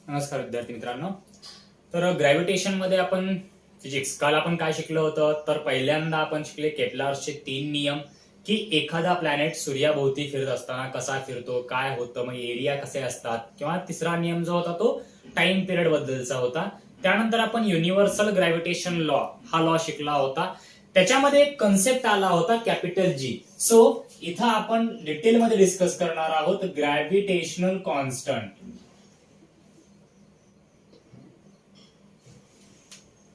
नमस्कार विद्यार्थी मित्रांनो. तर ग्रॅव्हिटेशन मध्ये आपण फिजिक्स काल आपण काय शिकलो होतं, तर पहिल्यांदा आपण शिकले केप्लरचे 3 नियम, की एखादा प्लॅनेट सूर्याभोवती फिरत असताना कसा फिरतो, काय होतं, मग एरिया कसे असतात, किंवा तिसरा नियम जो होता तो टाइम पिरियड बद्दलचा होता. त्यानंतर आपण युनिव्हर्सल ग्रॅव्हिटेशन लॉ हा लॉ शिकला होता. त्याच्यामध्ये एक कन्सेप्ट आला होता कॅपिटल जी. सो इथं आपण डिटेलमध्ये डिस्कस करणार आहोत ग्रॅव्हिटेशनल कॉन्स्टंट.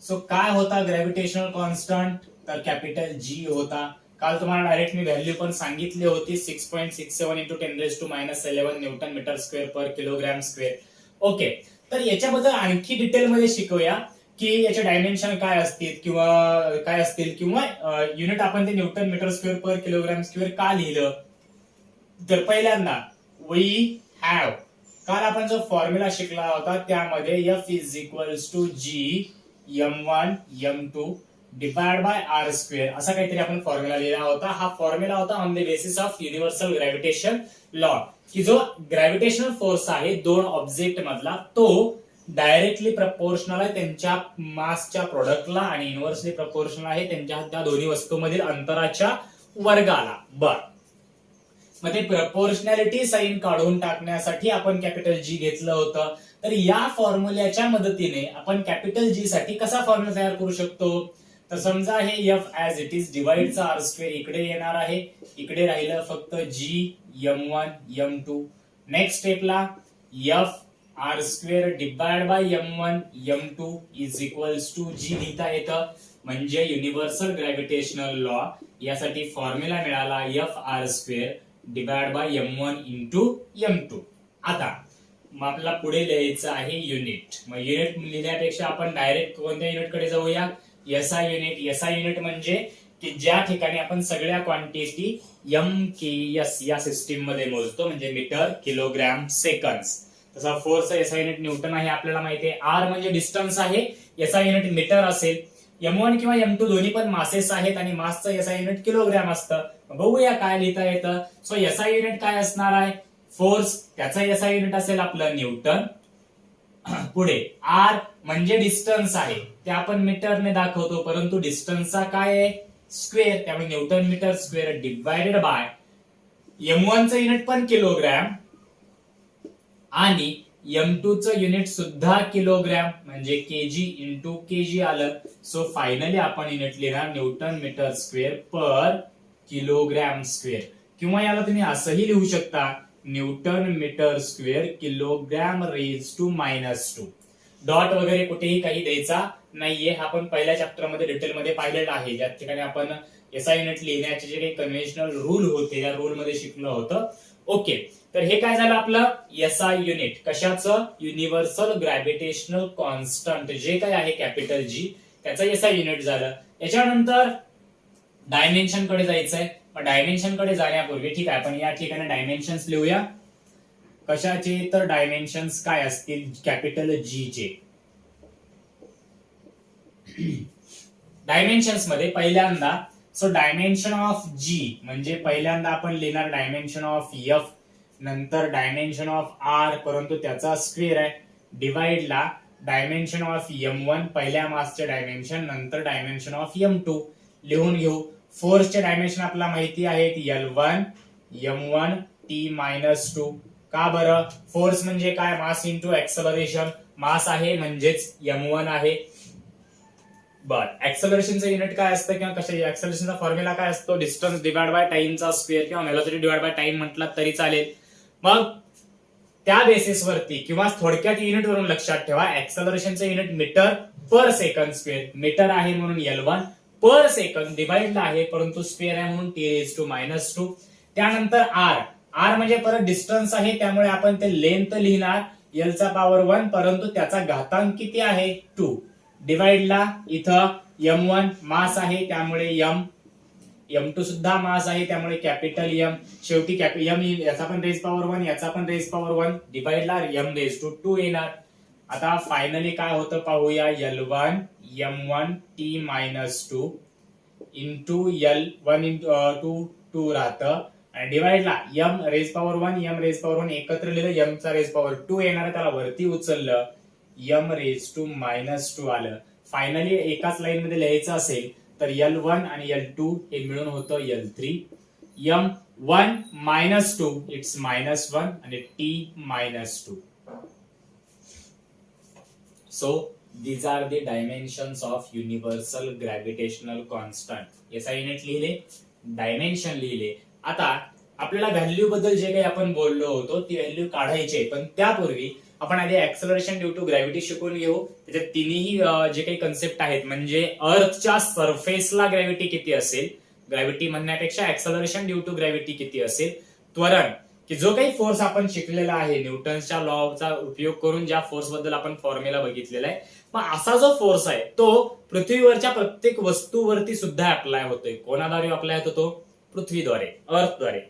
सो काय होता ग्रॅव्हिटेशनल कॉन्स्टंट, तर कॅपिटल जी होता. काल तुम्हाला डायरेक्ट मी व्हॅल्यू पण सांगितली होती 6.67 into 10⁻11 Newton metre square per kilogram square. Okay, तर याच्याबद्दल आणखी डिटेलमध्ये शिकूया की याचे डायमेन्शन काय असतील किंवा युनिट आपण ते Newton metre square per kilogram square का लिहिलं. तर पहिल्यांदा वी हॅव, काल आपण जो फॉर्म्युला शिकला होता त्यामध्ये F is equals to G m1 m2 divide by R square असा काहीतरी आपण फॉर्म्युला लिहिला होता. हा फॉर्म्युला होता on the basis of universal gravitation law, की जो ग्रॅव्हिटेशनल फोर्स आहे दोन ऑब्जेक्ट मधला तो डायरेक्टली प्रपोर्शनल आहे त्यांच्या मासच्या प्रोडक्टला आणि इनव्हर्सली प्रपोर्शनल आहे त्यांच्या त्या दोन्ही वस्तूंमधील अंतराच्या वर्गाला. बर, मग ते प्रपोर्शनॅलिटी साइन काढून टाकण्यासाठी आपण कॅपिटल जी घेतलं होतं. तर या फॉर्म्युल्याच्या मदतीने आपण कॅपिटल जी साठी कसा फॉर्म्युला तयार करू शकतो, तर समजा हे एफ ऍज इट इज डिवाइडचा आर स्क्वेअर इकडे येणार आहे, इकडे राहिलं फक्त जी m1 m2. नेक्स्ट स्टेपला F R square divide by m1 m2 is equals to G लिहिता येतं. म्हणजे युनिव्हर्सल ग्रॅव्हिटेशनल लॉ यासाठी फॉर्म्युला मिळाला F R square divide by m1 into m2. आता मग आपल्याला पुढे लिहायचं आहे युनिट. मग युनिट लिहिण्यापेक्षा आपण डायरेक्ट कोणत्या युनिट कडे जाऊया, एसआय युनिट. एसआय युनिट म्हणजे की ज्या ठिकाणी आपण सगळ्या क्वांटिटी MKS या सिस्टीम मध्ये मोजतो, म्हणजे मीटर किलोग्रॅम सेकंड्स. तसा फोर्सचा एसआय युनिट न्यूटन आहे आपल्याला माहिती आहे. आर म्हणजे डिस्टन्स आहे, एसआय युनिट मीटर असेल. m1 किंवा m2 दोन्ही पण मासेस आहेत आणि मासचं एसआय युनिट किलोग्रॅम असतं. बघूया काय लिहिता येतं. सो एसआय युनिट काय असणार आहे, फोर्स, त्याचा एसआय युनिट असेल आपलं न्यूटन. पुढे आर म्हणजे डिस्टन्स आहे, ते आपण मीटरने दाखवतो, परंतु डिस्टन्सचा काय आहे, स्क्वेअर, त्यामुळे newton metre square divided by m1 चं युनिट पण किलोग्रॅम आणि m2 चं युनिट सुद्धा किलोग्रॅम म्हणजे केजी इंटू केजी आलं. सो फायनली आपण युनिट लिहिणार newton metre square per kilogram square, किंवा याला तुम्ही असंही लिहू शकता newton metre square kilogram raise to -2. Dot वगैरे कुठेही काही द्यायचा नाहीये. आपण पहिल्या चॅप्टर मध्ये डिटेल मध्ये पाहिलेलं आहे, ज्या ठिकाणी आपण एसआय युनिट लिहिण्याचे जे काही कन्व्हेन्शनल रूल होते त्या रूल मध्ये शिकलो होतं. ओके, तर हे काय झालं आपलं एसआय युनिट, कशाचं, युनिव्हर्सल ग्रॅव्हिटेशनल कॉन्स्टंट जे काय आहे कॅपिटल जी, त्याचं एसआय युनिट झालं. याच्यानंतर डायमेन्शन कडे जायचंय. मग डायमेन्शन कडे जाण्यापूर्वी ठीक आहे आपण या ठिकाणी डायमेन्शन्स लिहूया. कशाचे, तर डायमेन्शन्स काय असतील कॅपिटल जी चे. डायमेन्शन्स मध्ये पहिल्यांदा सो डायमेन्शन ऑफ जी म्हणजे पहिल्यांदा आपण लिहिणार डायमेन्शन ऑफ एफ, नंतर डायमेन्शन ऑफ आर परंतु त्याचा स्क्वेअर आहे, डिवाइडला डायमेन्शन ऑफ m1 पहिल्या मासचे डायमेन्शन, नंतर डायमेन्शन ऑफ m2 लिहून घेऊ. फोर्सचे डायमेन्शन आपल्याला माहिती आहेत L1 m1 t-2. का बरं, फोर्स म्हणजे काय, मास इंटू एक्सेलरेशन. मास आहे म्हणजेच m1 आहे. बर, एक्सेलरेशनचं युनिट काय असतं किंवा कशा, एक्सेलरेशनचा फॉर्म्युला काय असतो, डिस्टन्स डिवाइड बाय टाइमचा स्क्वेअर किंवा व्हेलॉसिटी डिवाइड बाय टाइम म्हटलं तरी चालेल. मग त्या बेसिसवरती किंवा थोडक्यात युनिट वरून लक्षात ठेवा, एक्सेलरेशनचं unit metre per second square. Metre आहे म्हणून L1, पर सेकंड डिवाइडला आहे परंतु स्क्वेअर आहे म्हणून t-2. त्यानंतर आर, आर म्हणजे परत डिस्टन्स आहे त्यामुळे आपण ते लेंथ लिहिणार L चा पॉवर 1 परंतु त्याचा घातांक किती आहे 2. डिवाइडला इथं m1 मास आहे त्यामुळे m2 सुद्धा मास आहे त्यामुळे कॅपिटल M. शेवटी M याचा पण रेज पॉवर 1 याचा पण रेज पॉवर 1 डिवाइडला m⁻2 येणार. आता फायनली काय होतं पाहूया, L1 m1 t-2 into L1 into 2 राहतं आणि डिवाइडला m raise power 1 m raise power 1 एकत्र लिहिलं, m चा रेज पॉवर 2 येणार त्याला वरती उचललं, m रेज टू -2 आलं. फायनली एकाच लाईन मध्ये लिहायचं असेल तर L1 आणि L2 हे मिळून होतं L3. m1 -2 इट्स -1 आणि t -2. So these are the dimensions of universal gravitational constant. SI unit लिहिले, डायमेन्शन लिहिले. आता आपल्याला व्हॅल्यू बद्दल जे काही आपण बोललो होतो ती व्हॅल्यू काढायची, पण त्यापूर्वी आपण आधी ऍक्सलरेशन ड्यू टू ग्रॅव्हिटी शिकून घेऊ. त्याच्यात तिन्ही जे काही कन्सेप्ट आहेत, म्हणजे अर्थच्या सरफेसला ग्रॅव्हिटी किती असेल, ग्रॅव्हिटी म्हणण्यापेक्षा ऍक्सलरेशन ड्यू टू ग्रॅव्हिटी किती असेल, त्वरण की जो काही फोर्स आपण शिकलेला आहे न्यूटनच्या लॉचा उपयोग करून, ज्या फोर्स बद्दल आपण फॉर्म्युला बघितलेला आहे, मग असा जो फोर्स आहे तो पृथ्वीवरच्या प्रत्येक वस्तूवरती सुद्धा अप्लाय होतोय. कोणाद्वारे अप्लाय होतो? पृथ्वीद्वारे, अर्थद्वारे.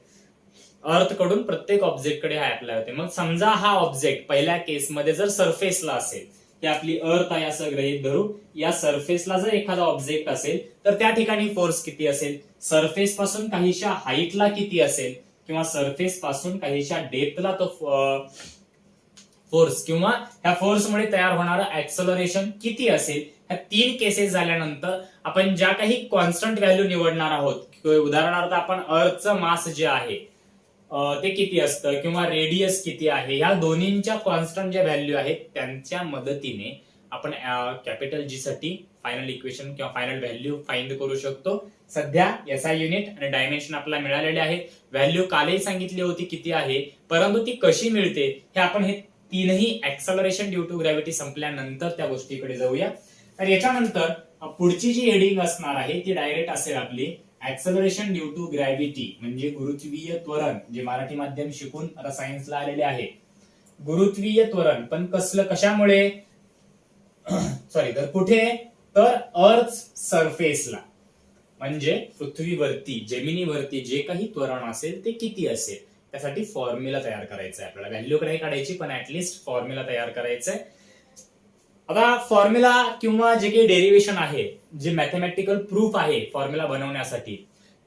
अर्थ कडून प्रत्येक ऑब्जेक्ट कडे हा अप्लाय होते. मग समजा हा ऑब्जेक्ट पहिल्या केसमध्ये जर सरफेसला असेल, ही आपली अर्थ आहे असं गृहीत धरू, या सरफेसला जर एखादा ऑब्जेक्ट असेल तर त्या ठिकाणी फोर्स किती असेल, सरफेस पासून काहीशा हाईटला किती असेल, किंवा सरफेस पासून काहीशा डेप्थला तो फोर्स किंवा ह्या फोर्समुळे तयार होणारं ऍक्सलरेशन किती असेल. ह्या 3 केसेस झाल्यानंतर आपण ज्या काही कॉन्स्टंट व्हॅल्यू निवडणार आहोत, उदाहरणार्थ आपण अर्थचं मास जे आहे ते किती असतं किंवा रेडियस किती आहे, ह्या दोन्हींच्या कॉन्स्टंट ज्या व्हॅल्यू आहेत त्यांच्या मदतीने आपण कॅपिटल जी साठी फायनल इक्वेशन किंवा फायनल व्हॅल्यू फाइंड करू शकतो. सध्या SI युनिट आणि डायमेन्शन आपल्याला मिळालेले आहे. व्हॅल्यू कालही सांगितली होती किती आहे, परंतु ती कशी मिळते हे आपण हे तीनही ऍक्सलरेशन ड्यू टू ग्रॅव्हिटी संपल्यानंतर त्या गोष्टीकडे जाऊया. तर याच्यानंतर पुढची जी हेडिंग असणार आहे ती डायरेक्ट असेल आपली ऍक्सलरेशन ड्यू टू ग्रॅव्हिटी, म्हणजे गुरुत्वीय त्वरण, जे मराठी माध्यम शिकून आता सायन्सला आलेले आहे. गुरुत्वीय त्वरण पण कसलं, कशामुळे, सॉरी, तर कुठे, तर अर्थ सरफेसला, म्हणजे पृथ्वीवरती, जमिनीवरती जे काही त्वरण असेल ते किती असेल, त्यासाठी फॉर्म्युला तयार करायचा आहे आपल्याला. व्हॅल्यू कडे काढायची पण ऍटलिस्ट फॉर्म्युला तयार करायचा आहे. आता फॉर्म्युला किंवा जे काही डेरिव्हेशन आहे, जे मॅथमॅटिकल प्रूफ आहे फॉर्म्युला बनवण्यासाठी,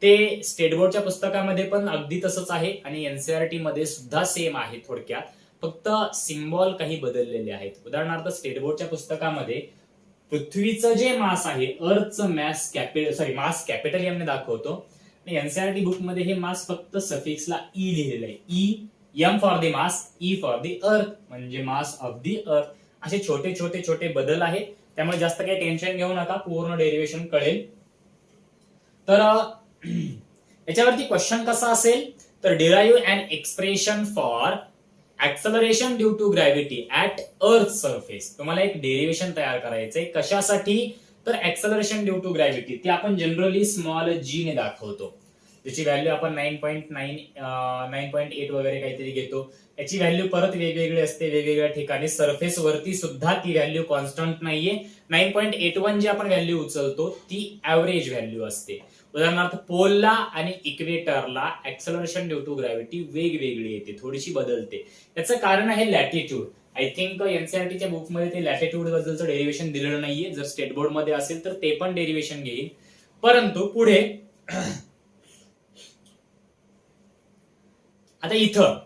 ते स्टेट बोर्डच्या पुस्तकामध्ये पण अगदी तसंच आहे आणि एनसीईआरटी मध्ये सुद्धा सेम आहे. थोडक्यात फक्त सिम्बॉल काही बदललेले आहेत. उदाहरणार्थ स्टेट बोर्डच्या पुस्तकामध्ये पृथ्वीचं जे मास आहे, अर्थचं मास कॅपिटल एम ने दाखवतो, आणि एनसीईआरटी बुक मध्ये हे मास फक्त सफिक्सला ई लिहिलेलं आहे. E, M for the mass, E for the earth, म्हणजे मास ऑफ द अर्थ. असे छोटे छोटे छोटे बदल आहेत, त्यामुळे जास्त काही टेन्शन घेऊ नका, पूर्ण डेरिव्हेशन कळेल. तर याच्यावरती क्वेश्चन कसा असेल, तर derive an expression for acceleration due to gravity at earth surface. तुम्हाला एक डेरिव्हेशन तयार करायचंय. कशासाठी, तर ऍक्सलरेशन ड्यू टू ग्रॅव्हिटी, ती आपण जनरली स्मॉल जी ने दाखवतो. त्याची व्हॅल्यू आपण 9.8 वगैरे काहीतरी घेतो. याची व्हॅल्यू परत वेगवेगळी असते वेगवेगळ्या ठिकाणी. सरफेस वरती सुद्धा ती व्हॅल्यू कॉन्स्टंट नाहीये. 9.81 जी आपण व्हॅल्यू उचलतो ती ऍव्हरेज व्हॅल्यू असते. उदाहरणार्थ पोलला आणि इक्वेटरला ऍक्सलरेशन ड्यू टू ग्रॅव्हिटी वेगवेगळी येते, थोडीशी बदलते. याचं कारण आहे लॅटिट्यूड. आय थिंक एनसीईआरटीच्या बुकमध्ये ते लॅटिट्यूड बद्दलचं डेरिव्हेशन दिलेलं नाहीये. जर स्टेट बोर्ड मध्ये असेल तर ते पण डेरिव्हेशन घेईल. परंतु पुढे आता इथं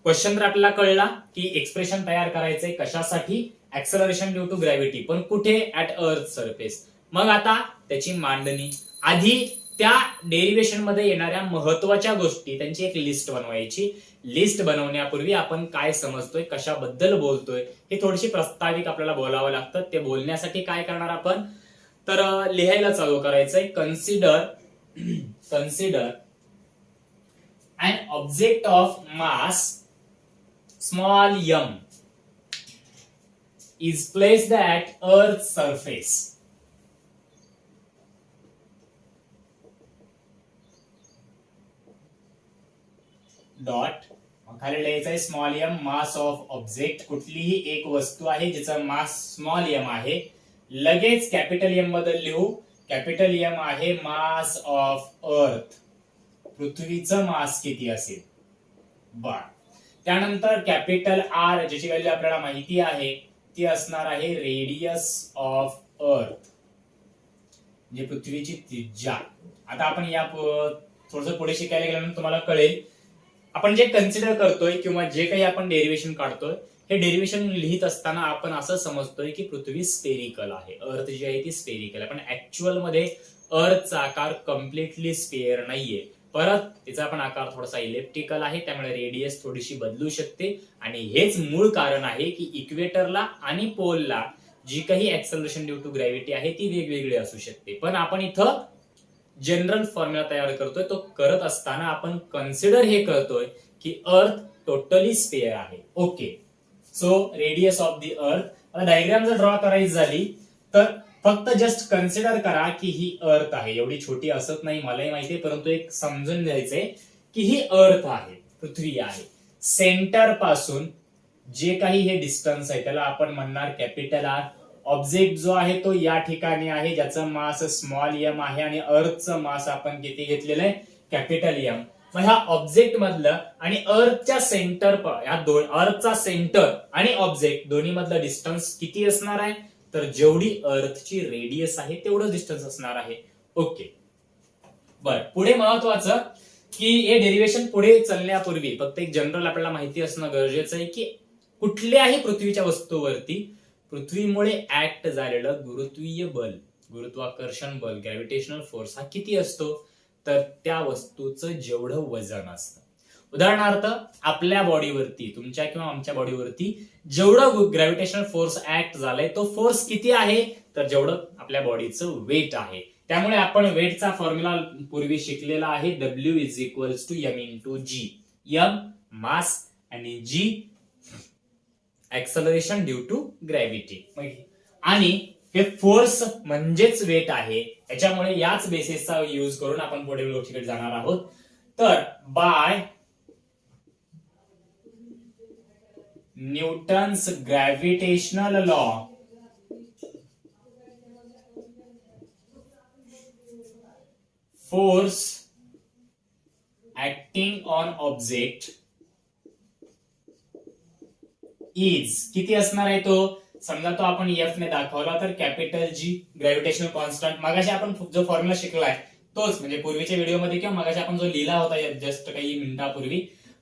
क्वेश्चन तर आपल्याला कळला की एक्सप्रेशन तयार करायचंय कशासाठी, ऍक्सलरेशन ड्यू टू ग्रॅव्हिटी, पण कुठे, ऍट अर्थ सरफेस. मग आता त्याची मांडणी, आधी त्या डेरिव्हेशन मध्ये येणाऱ्या महत्वाच्या गोष्टी त्यांची एक लिस्ट बनवायची. लिस्ट बनवण्यापूर्वी आपण काय समजतोय, कशाबद्दल बोलतोय, हे थोडीशी प्रास्ताविक आपल्याला बोलावं लागतं. ते बोलण्यासाठी काय करणार आपण, तर लिहायला चालू करायचंय. Consider an object of mass small m is placed at Earth's surface. Dot खाली लिहायचं आहे small M, mass of object, कुठलीही एक वस्तू आहे जिचा मास स्मॉल एम आहे. लगेच कॅपिटल एम बद्दल लिहू. कॅपिटल एम आहे मास ऑफ अर्थ, पृथ्वीचं मास किती असेल. बर, त्यानंतर कॅपिटल आर, ज्याची व्हॅल्यू आपल्याला माहिती आहे, ती असणार आहे रेडियस ऑफ अर्थ, म्हणजे पृथ्वीची त्रिज्या. आता आपण या थोडंसं पुढे शिकायला गेल्यानंतर तुम्हाला कळेल. आपण जे कन्सिडर करतोय किंवा जे काही आपण डेरिव्हेशन काढतोय, हे डेरिव्हेशन लिहित असताना आपण असं समजतोय की पृथ्वी स्पेरिकल आहे, अर्थ जी आहे ती स्पेरिकल आहे. पण ऍक्च्युअल मध्ये अर्थचा आकार कम्प्लिटली स्पेअर नाहीये. परत तिचा पण आकार थोडासा इलेप्टिकल आहे, त्यामुळे रेडियस थोडीशी बदलू शकते. आणि हेच मूळ कारण आहे की इक्वेटरला आणि पोलला जी काही ऍक्सलरेशन ड्यू टू ग्रॅव्हिटी आहे ती वेगवेगळी असू शकते. पण आपण इथं जनरल फॉर्म्युला तयार करतोय, तो करत असताना आपण कन्सिडर हे करतोय की अर्थ टोटली स्पेअर आहे. Okay, so radius of the अर्थ. आता डायग्राम जर ड्रॉ करायची झाली तर फक्त जस्ट कन्सिडर करा की ही अर्थ आहे. एवढी छोटी असत नाही, मलाही माहितीये, परंतु एक समजून घ्यायचंय की ही अर्थ आहे, पृथ्वी आहे. सेंटर पासून जे काही हे डिस्टन्स आहे त्याला आपण म्हणणार कॅपिटल आर. ऑब्जेक्ट जो आहे तो या ठिकाणी आहे, ज्याचं मास स्मॉल एम आहे, आणि अर्थचं मास आपण किती घेतलेलं आहे, कॅपिटल एम. मग ह्या ऑब्जेक्ट मधलं आणि अर्थच्या सेंटर, अर्थचा सेंटर आणि ऑब्जेक्ट दोन्ही मधलं डिस्टन्स किती असणार आहे, तर जेवढी अर्थची रेडियस आहे तेवढं डिस्टन्स असणार आहे. ओके, बर. पुढे महत्वाचं की हे डेरिव्हेशन पुढे चालण्यापूर्वी फक्त एक जनरल आपल्याला माहिती असणं गरजेचं आहे की कुठल्याही पृथ्वीच्या वस्तूवरती पृथ्वीमुळे ऍक्ट झालेलं गुरुत्वीय बल, गुरुत्वाकर्षण बल, ग्रॅव्हिटेशनल फोर्स हा किती असतो, तर त्या वस्तूचं जेवढं वजन असतं. उदाहरणार्थ आपल्या बॉडीवरती, तुमच्या किंवा आमच्या बॉडीवरती जेवढं ग्रॅव्हिटेशनल फोर्स ऍक्ट झालाय तो फोर्स किती आहे, तर जेवढं आपल्या बॉडीचं वेट आहे. त्यामुळे आपण वेटचा फॉर्म्युला पूर्वी शिकलेला आहे, W is equals to M into G. M mass आणि G acceleration due to gravity. आणि हे फोर्स म्हणजेच वेट आहे. याच्यामुळे याच बेसिसचा यूज करून आपण पुढील गोष्टीकडे जाणार आहोत. तर by Newton's gravitational law, force acting on object is, किती असणार आहे तो, समजा तो आपण एफ ने दाखवला तर कॅपिटल जी ग्रॅव्हिटेशनल कॉन्स्टंट. मगाशी आपण जो फॉर्म्युला शिकलाय तोच, म्हणजे पूर्वीच्या व्हिडिओमध्ये किंवा मगाशी आपण जो लिहिला होता जस्ट काही मिनिटापूर्वी,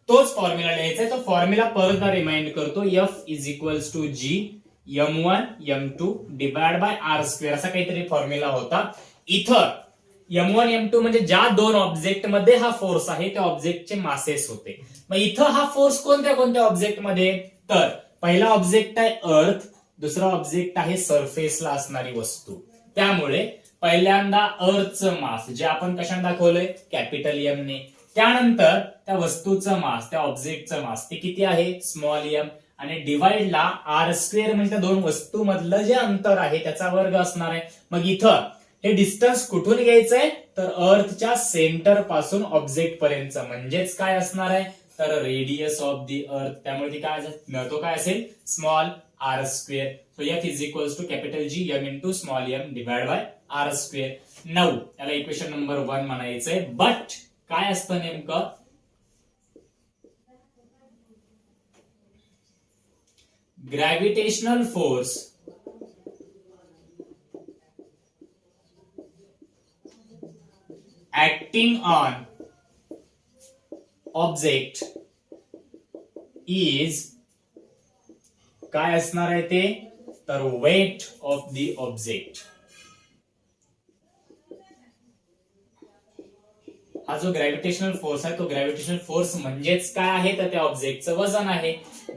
तोच फॉर्म्युला लिहायचा आहे. तो फॉर्म्युला परत रिमाइंड करतो, F is equals to G M1 M2 divide by R square, असा काहीतरी फॉर्म्युला होता. इथं M1 M2 म्हणजे ज्या दोन ऑब्जेक्ट मध्ये हा फोर्स आहे त्या ऑब्जेक्टचे मासेस होते. मग इथं हा फोर्स कोणत्या कोणत्या ऑब्जेक्ट मध्ये, तर पहिला ऑब्जेक्ट आहे अर्थ, दुसरा ऑब्जेक्ट आहे सरफेसला असणारी वस्तू. त्यामुळे पहिल्यांदा अर्थचं मास जे आपण कशाने दाखवलंय, कॅपिटल एम ने. त्यानंतर त्या वस्तूचं मास, त्या ऑब्जेक्टचं मास ते किती आहे, स्मॉल एम, आणि डिवाइडला आर स्क्वेअर म्हणजे त्या दोन वस्तू मधलं जे अंतर आहे त्याचा वर्ग असणार आहे. मग इथं हे डिस्टन्स कुठून घ्यायचंय, तर अर्थच्या सेंटर पासून ऑब्जेक्ट पर्यंत, म्हणजेच काय असणार आहे, तर रेडियस ऑफ द अर्थ. त्यामुळे तो काय असेल, small R square. So F is equals to capital G M into small M divide by R square. 9 याला इक्वेशन नंबर 1 म्हणायचंय. बट काय असतं नेमकं, gravitational force acting on object is, काय असणार आहे ते, तर वेट ऑफ द ऑब्जेक्ट. हा जो ग्रॅव्हिटेशनल फोर्स आहे तो ग्रॅव्हिटेशनल फोर्स म्हणजेच काय आहे, तर त्या ऑब्जेक्टचं वजन आहे.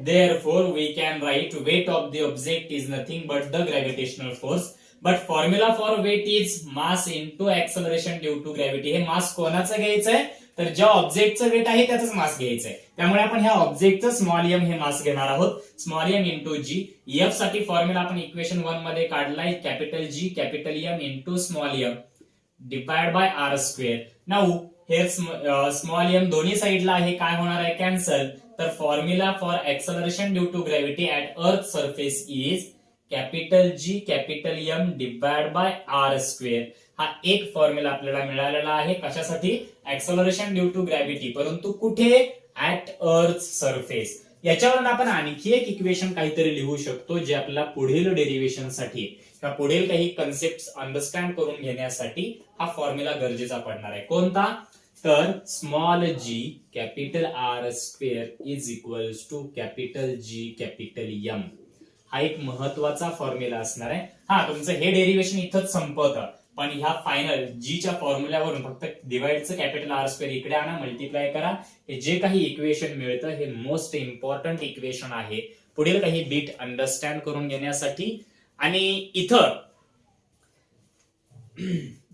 Therefore we can write weight of the object is nothing but the gravitational force. But formula for weight is mass into acceleration due to gravity. हे मास कोणाचं घ्यायचंय, तर ज्या ऑब्जेक्टचं वेट आहे त्याच मास घ्यायचंय. त्यामुळे आपण ह्या ऑब्जेक्टचं स्मॉल एम हे मास घेणार आहोत, small M into G. F साठी फॉर्म्युला आपण इक्वेशन 1 मध्ये काढलाय, capital G capital M into small M divide by R square. Now हे स्मॉल एम दोन्ही साईडला आहे, काय होणार आहे, कॅन्सल. तर formula for acceleration due to gravity at earth surface is capital G capital M divide by R square. हा एक फॉर्म्युला आपल्याला मिळालेला आहे, कशासाठी, एक्सलरेशन ड्यू टू ग्रॅव्हिटी, परंतु कुठे, ऍट अर्थ सरफेस. याच्यावरून आपण आणखी एक इक्वेशन काहीतरी लिहू शकतो जे आपल्याला पुढील डेरिव्हेशन साठी किंवा पुढील काही कन्सेप्ट अंडरस्टँड करून घेण्यासाठी हा फॉर्म्युला गरजेचा पडणार आहे. कोणता, तर small G capital R square is equals to capital G capital M. हा एक महत्वाचा फॉर्म्युला असणार आहे. हा तुमचं हे डेरिव्हेशन इथंच संपवतं, पण ह्या फायनल जीच्या फॉर्म्युल्यावरून फक्त डिवाइडचं कॅपिटल आर स्क्वेअर इकडे आणा, मल्टिप्लाय करा. हे जे काही इक्वेशन मिळतं हे मोस्ट इम्पॉर्टंट इक्वेशन आहे पुढील काही बीट अंडरस्टँड करून घेण्यासाठी. आणि इथं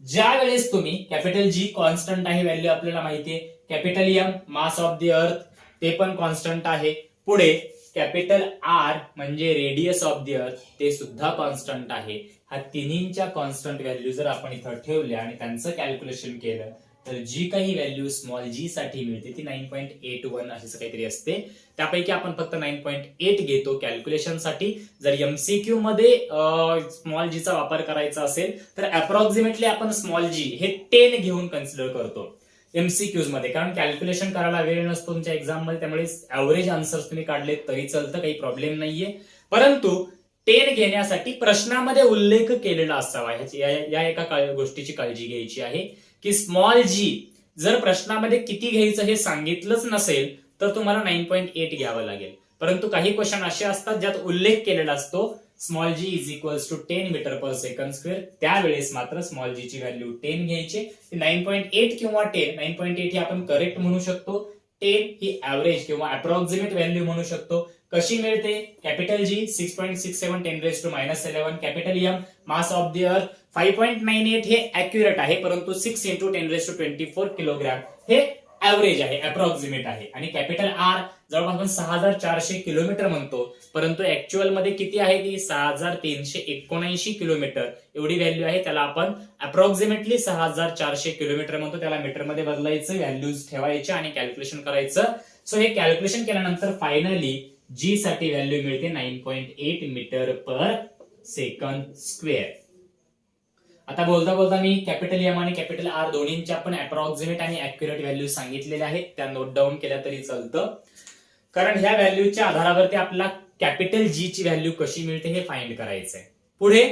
ज्या वेळेस तुम्ही कॅपिटल जी कॉन्स्टंट आहे, व्हॅल्यू आपल्याला माहितीये, capital M mass of the earth ते पण कॉन्स्टंट आहे, पुढे कॅपिटल आर म्हणजे रेडियस ऑफ द अर्थ ते सुद्धा कॉन्स्टंट आहे. ह्या तिन्हींच्या कॉन्स्टंट व्हॅल्यू जर आपण इथं ठेवल्या आणि त्यांचं कॅल्क्युलेशन केलं तर जी काही व्हॅल्यू स्मॉल जी साठी मिळते ती 9.81 अशी काहीतरी असते. त्यापैकी आपण फक्त 9.8 घेतो कॅल्क्युलेशन साठी. जर एमसीक्यू मध्ये स्मॉल जी चा वापर करायचा असेल तर अप्रॉक्सिमेटली आपण स्मॉल जी हे 10 घेऊन कन्सिडर करतो एमसीक्यूज मध्ये, कारण कॅल्क्युलेशन करायला वेळ नसतो तुमच्या एक्झाम मध्ये, त्यामुळे ऍव्हरेज आन्सर्स तुम्ही काढले तरी चालतं, काही प्रॉब्लेम नाहीये. परंतु 10 घेण्यासाठी प्रश्नामध्ये उल्लेख केलेला असावा, या एका गोष्टीची काळजी घ्यायची आहे की स्मॉल जी जर प्रश्नामध्ये किती घ्यायचं हे सांगितलंच नसेल तर तुम्हाला 9.8 घ्यावं लागेल. परंतु काही क्वेश्चन असे असतात ज्यात उल्लेख केलेला असतो small G is equals to 10 metre per second square, त्यावेळेस मात्र स्मॉल जी ची व्हॅल्यू 10 घ्यायची. 9.8 किंवा 10, 9.8 ही आपण करेक्ट म्हणू शकतो, 10 ही ऍव्हरेज किंवा अप्रॉक्सिमेट व्हॅल्यू म्हणू शकतो. कशी मिळते? Capital G 6.67 10⁻11, capital M mass of the earth 5.98 हे अॅक्युरेट आहे, परंतु 6 × 10⁻24 किलोग्राम हे ऍव्हरेज आहे, अप्रॉक्सिमेट आहे. आणि कॅपिटल आर जवळपास आपण 6400 किलोमीटर म्हणतो, परंतु ऍक्च्युअल मध्ये किती आहे ती 6379 किलोमीटर एवढी व्हॅल्यू आहे. त्याला आपण अप्रॉक्सिमेटली 6400 किलोमीटर म्हणतो, त्याला मीटर मध्ये बदलायचं, व्हॅल्यूज ठेवायच्या आणि कॅल्क्युलेशन करायचं. सो हे कॅल्क्युलेशन केल्यानंतर फायनली जी साठी व्हॅल्यू मिळते 9.8 मीटर पर सेकंड स्क्वेअर. आता बोलता बोलता मी कॅपिटल एम आणि कॅपिटल आर दोन्हींच्या पण अप्रॉक्सिमेट आणि अॅक्युरेट व्हॅल्यू सांगितलेल्या आहेत, त्या नोट डाऊन केल्या तरी चालतं, कारण ह्या व्हॅल्यूच्या आधारावरती आपल्याला कॅपिटल जी ची व्हॅल्यू कशी मिळते हे फाइंड करायचंय. पुढे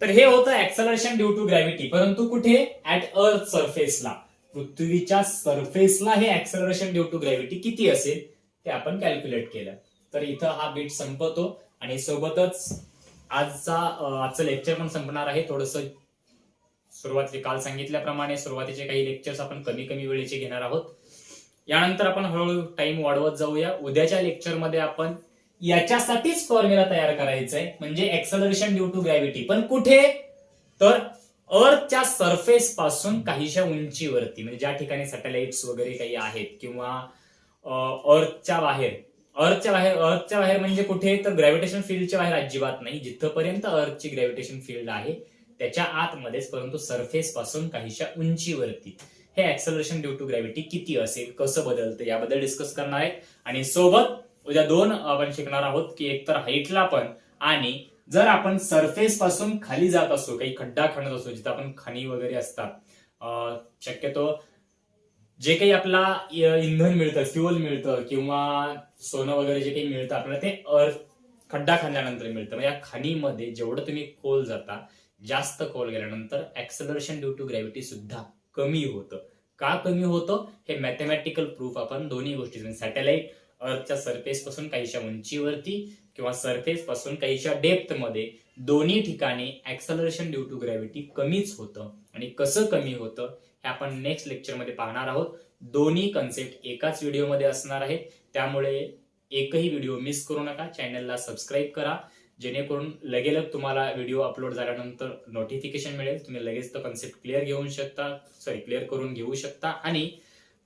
तर हे होतं ऍक्सलरेशन ड्यू टू ग्रॅव्हिटी, परंतु कुठे? ऍट अर्थ सरफेसला, पृथ्वीच्या सरफेसला हे ऍक्सलरेशन ड्यू टू ग्रॅव्हिटी किती असेल ते आपण कॅल्क्युलेट केलं. तर इथं हा बीट संपतो आणि सोबतच आजचं लेक्चर पण संपणार आहे. थोडस सुरुवातीला काल सांगितल्याप्रमाणे सुरुवातीचे काही लेक्चर्स आपण कमी कमी वेळेचे घेणार आहोत. यानंतर आपण हळूहळू टाइम वाढवत जाऊया. उद्याच्या लेक्चरमध्ये आपण याच्यासाठीच फॉर्म्युला तयार करायचा आहे, म्हणजे एक्सेलरेशन ड्यू टू ग्रॅव्हिटी, पण कुठे? तर अर्थच्या सरफेस पासून काहीशा उंचीवरती, म्हणजे ज्या ठिकाणी सॅटेलाइट्स वगैरे काही आहेत किंवा अर्थच्या बाहेर म्हणजे कुठे? तर ग्रॅव्हिटेशन फील्डच्या बाहेर अजिबात नाही, जिथपर्यंत अर्थची ग्रॅव्हिटेशन फील्ड आहे त्याच्या आतमध्येच, परंतु सरफेस पासून काहीशा उंचीवरती हे ऍक्सेलरेशन ड्यू टू ग्रॅव्हिटी किती असेल, कसं बदलतं याबद्दल डिस्कस करणार आहे. आणि सोबत उद्या दोन आपण शिकणार आहोत की एकतर हाईटला पण, आणि जर आपण सरफेस पासून खाली जात असो, काही खड्डा खणत असो, जिथं आपण खाणी वगैरे असतात, शक्यतो जे काही आपला इंधन मिळतं, फ्युअल मिळतं किंवा सोनं वगैरे जे काही मिळतं आपल्याला ते खड्डा खणल्यानंतर मिळतं. म्हणजे या खाणीमध्ये जेवढं तुम्ही खोल जाता, जास्त खोल गेल्यानंतर ऍक्सेलरेशन ड्यू टू ग्रॅव्हिटी सुद्धा कमी होतं. का कमी होतं हे मॅथमॅटिकल प्रूफ आपण दोन्ही गोष्टी, सॅटेलाइट अर्थच्या सरफेस पासून काहीशा उंचीवरती किंवा सरफेस पासून काहीशा डेप्थ मध्ये, दोन्ही ठिकाणी ऍक्सेलरेशन ड्यू टू ग्रॅव्हिटी कमीच होतं. आणि कसं कमी होतं हे आपण नेक्स्ट लेक्चरमध्ये पाहणार आहोत. दोन्ही कन्सेप्ट एकाच व्हिडिओमध्ये असणार आहेत, त्यामुळे एकही व्हिडिओ मिस करू नका. चॅनलला सबस्क्राईब करा, जेणेकरून लगेच तुम्हाला व्हिडिओ अपलोड झाल्यानंतर नोटिफिकेशन मिळेल. तुम्ही लगेच तो कन्सेप्ट क्लिअर करून घेऊ शकता. आणि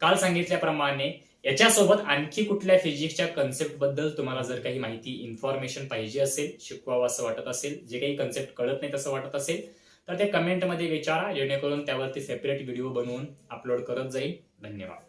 काल सांगितल्याप्रमाणे याच्यासोबत आणखी कुठल्या फिजिक्सच्या कन्सेप्ट बद्दल तुम्हाला जर काही माहिती, इन्फॉर्मेशन पाहिजे असेल, शिकवावं असं वाटत असेल, जे काही कन्सेप्ट कळत नाही तसं वाटत असेल, तर ते कमेंटमध्ये विचारा, जेणेकरून त्यावरती सेपरेट व्हिडिओ बनवून अपलोड करत जाईल. धन्यवाद.